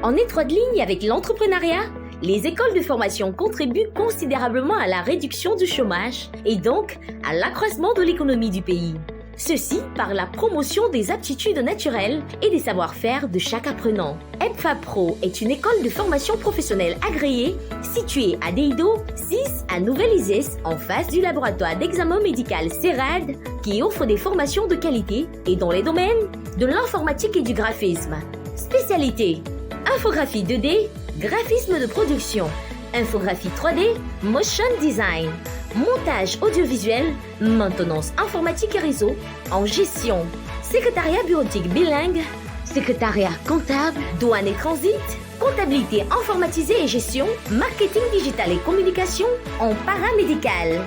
En étroite ligne avec l'entrepreneuriat, les écoles de formation contribuent considérablement à la réduction du chômage et donc à l'accroissement de l'économie du pays. Ceci par la promotion des aptitudes naturelles et des savoir-faire de chaque apprenant. EPFA-Pro est une école de formation professionnelle agréée située à Deido, 6 à Nouvelle-Isis, en face du laboratoire d'examen médical CERAD, qui offre des formations de qualité et dans les domaines de l'informatique et du graphisme. Spécialité: infographie 2D, graphisme de production, infographie 3D, motion design, montage audiovisuel, maintenance informatique et réseau, en gestion, secrétariat bureautique bilingue, secrétariat comptable, douane et transit, comptabilité informatisée et gestion, marketing digital et communication, en paramédical.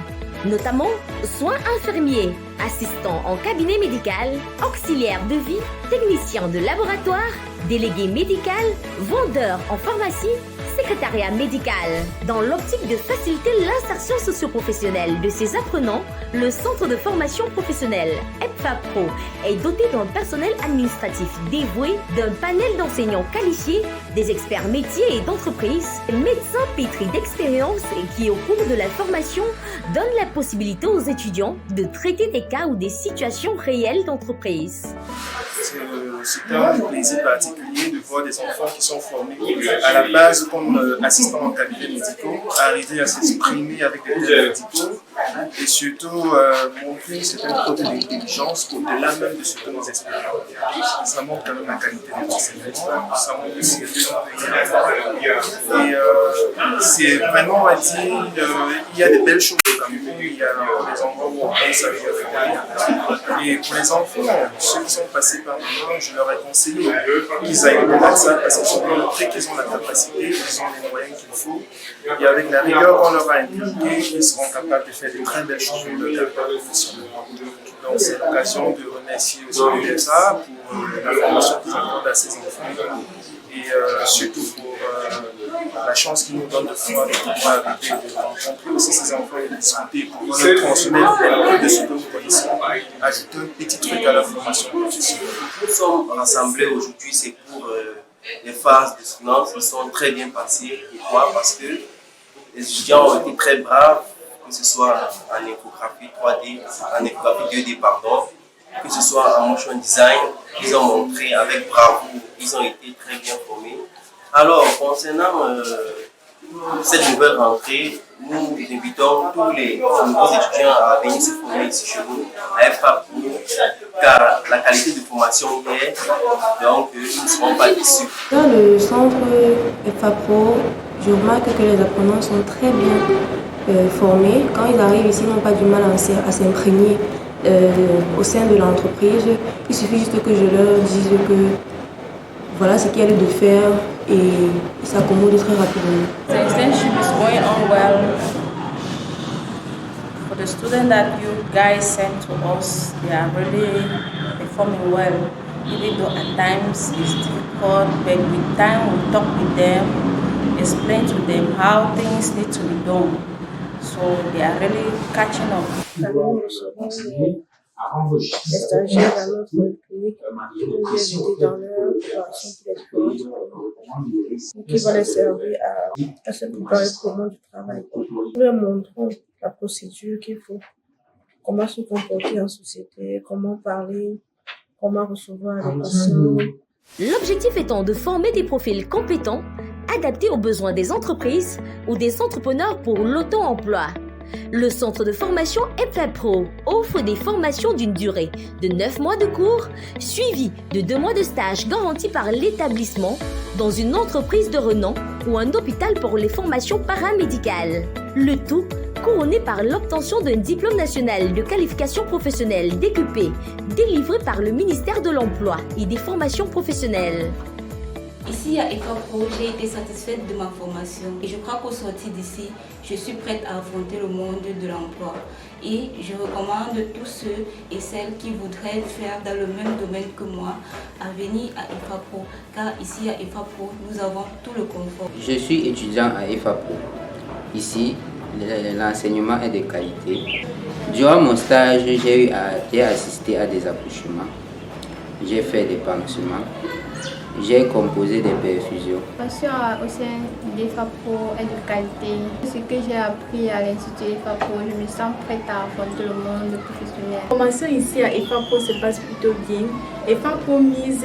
Notamment soins infirmiers, assistants en cabinet médical, auxiliaires de vie, techniciens de laboratoire, délégué médical, vendeur en pharmacie, secrétariat médical. Dans l'optique de faciliter l'insertion socio-professionnelle de ces apprenants, le centre de formation professionnelle EPFA-Pro est doté d'un personnel administratif dévoué, d'un panel d'enseignants qualifiés, des experts métiers et d'entreprise, médecins pétris d'expérience et qui, au cours de la formation, donnent la possibilité aux étudiants de traiter des cas ou des situations réelles d'entreprise. C'est un plaisir particulier de voir des enfants qui sont formés à la base comme assistants en cabinet médicaux, arriver à s'exprimer avec des termes médicaux et surtout montrer certaines preuves d'intelligence au-delà même de ce que nous expérimentons. Ça montre quand même la qualité des enseignements, ça montre aussi le et c'est vraiment à dire, il y a des belles choses au Cameroun, il y a des endroits où on pense à vivre. Et pour les enfants, ceux qui sont passés par là, je leur ai conseillé qu'ils aillent voir ça parce qu'ils ont montré qu'ils ont la capacité, qu'ils ont les moyens qu'il faut. Et avec la rigueur qu'on leur a inculquée, ils seront capables de faire de très belles choses dans leur carrière professionnelle. Donc c'est l'occasion de remercier aussi l'UNESA pour la formation qu'ils accordent à ces enfants et surtout pour la chance qu'ils nous donnent de pouvoir arriver de rencontrer aussi ces enfants et de discuter pour leur transmettre un peu de ce que nous connaissons, ajouter un petit truc à la formation professionnelle. Nous sommes rassemblés aujourd'hui, c'est pour les phases de soutenance qui sont très bien passées. Et quoi? Parce que les étudiants ont été très braves, que ce soit en infographie 3D, en infographie 2D, pardon, que ce soit en motion design, ils ont montré avec bravoure, ils ont été très bien formés. Alors, concernant cette nouvelle rentrée, nous invitons tous les nouveaux étudiants à venir se former ici chez nous, à EPFA-Pro, car la qualité de formation est, donc ils ne seront pas déçus. Dans le centre EPFA-Pro, je remarque que les apprenants sont très bien formés. Quand ils arrivent ici, ils n'ont pas du mal à s'imprégner au sein de l'entreprise. Il suffit juste que je leur dise que voilà ce qu'il y a lieu de faire et ils s'accommodent très rapidement. The internship is going on well. For the students that you guys sent to us, they are really performing well. Even though at times it's difficult, but with time we talk with them, explain to them how things need to be done. So they are really catching up. Les stagiaires à notre clinique qui nous invitent dans leur formation qui va les servir à se préparer pour le monde du travail. Nous leur montrons la procédure qu'il faut, comment se comporter en société, comment parler, comment recevoir les patients. L'objectif étant de former des profils compétents, adaptés aux besoins des entreprises ou des entrepreneurs pour l'auto-emploi. Le centre de formation EPFA-Pro offre des formations d'une durée de 9 mois de cours, suivies de 2 mois de stage garantis par l'établissement dans une entreprise de renom ou un hôpital pour les formations paramédicales. Le tout couronné par l'obtention d'un diplôme national de qualification professionnelle DQP délivré par le ministère de l'Emploi et des formations professionnelles. Ici à EPFA-Pro, j'ai été satisfaite de ma formation et je crois qu'au sortir d'ici, je suis prête à affronter le monde de l'emploi. Et je recommande tous ceux et celles qui voudraient faire dans le même domaine que moi à venir à EPFA-Pro, car ici à EPFA-Pro, nous avons tout le confort. Je suis étudiant à EPFA-Pro. Ici, l'enseignement est de qualité. Durant mon stage, j'ai assisté à des accouchements. J'ai fait des pansements. J'ai composé des perfusions. Ma formation au sein d'EFAPRO est de qualité. Ce que j'ai appris à l'Institut EFAPRO, je me sens prête à affronter le monde professionnel. La formation ici à EFAPRO se passe plutôt bien. EFAPRO mise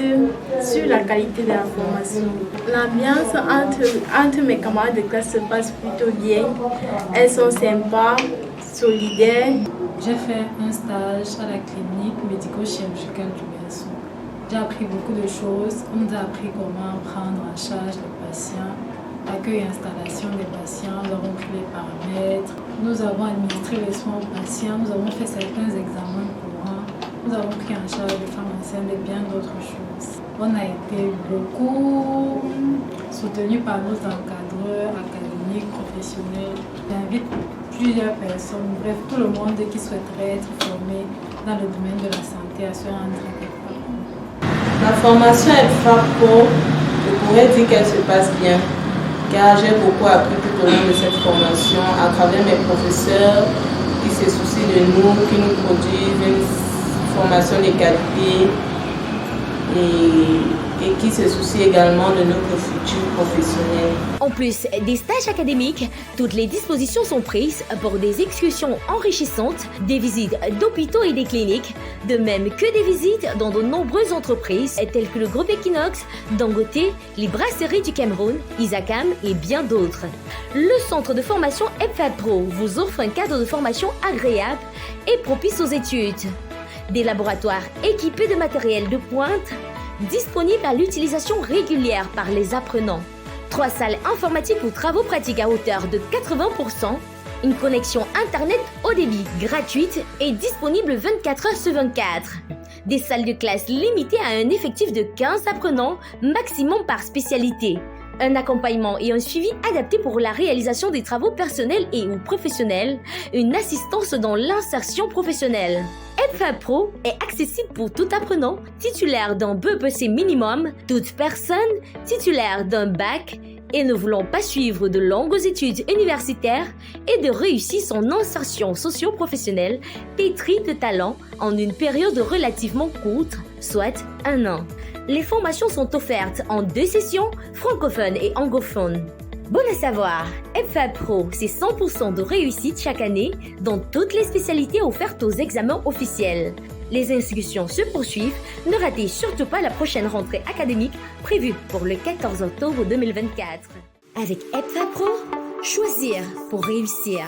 sur la qualité de la formation. L'ambiance entre mes camarades de classe se passe plutôt bien. Elles sont sympas, solidaires. J'ai fait un stage à la clinique médico-chirurgicale du berceau. J'ai appris beaucoup de choses. On nous a appris comment prendre en charge les patients, l'accueil et installation des patients. Nous avons pris les paramètres. Nous avons administré les soins aux patients. Nous avons fait certains examens courants. Nous avons pris en charge les femmes enceintes et bien d'autres choses. On a été beaucoup soutenus par nos encadreurs académiques, professionnels. J'invite plusieurs personnes, bref, tout le monde qui souhaiterait être formé dans le domaine de la santé à se rendre à EFAPRO. La formation EFAPRO, je pourrais dire qu'elle se passe bien, car j'ai beaucoup appris tout au long de cette formation à travers mes professeurs qui se soucient de nous, qui nous produisent une formation de qualité et qui se soucient également de notre futur professionnel. En plus des stages académiques, toutes les dispositions sont prises pour des excursions enrichissantes, des visites d'hôpitaux et des cliniques, de même que des visites dans de nombreuses entreprises telles que le groupe Equinox, Dangote, les brasseries du Cameroun, Isacam et bien d'autres. Le centre de formation EFAPRO vous offre un cadre de formation agréable et propice aux études. Des laboratoires équipés de matériel de pointe, disponibles à l'utilisation régulière par les apprenants. 3 salles informatiques ou travaux pratiques à hauteur de 80%, une connexion Internet haut débit gratuite et disponible 24 heures sur 24. Des salles de classe limitées à un effectif de 15 apprenants maximum par spécialité. Un accompagnement et un suivi adapté pour la réalisation des travaux personnels et ou professionnels, une assistance dans l'insertion professionnelle. EFAPRO est accessible pour tout apprenant titulaire d'un BEPC minimum, toute personne titulaire d'un bac et ne voulant pas suivre de longues études universitaires et de réussir son insertion socio-professionnelle pétrie de talent en une période relativement courte, soit 1 an. Les formations sont offertes en 2 sessions, francophones et anglophones. Bon à savoir, EFAPRO, c'est 100% de réussite chaque année dans toutes les spécialités offertes aux examens officiels. Les inscriptions se poursuivent, ne ratez surtout pas la prochaine rentrée académique prévue pour le 14 octobre 2024. Avec EFAPRO, choisir pour réussir.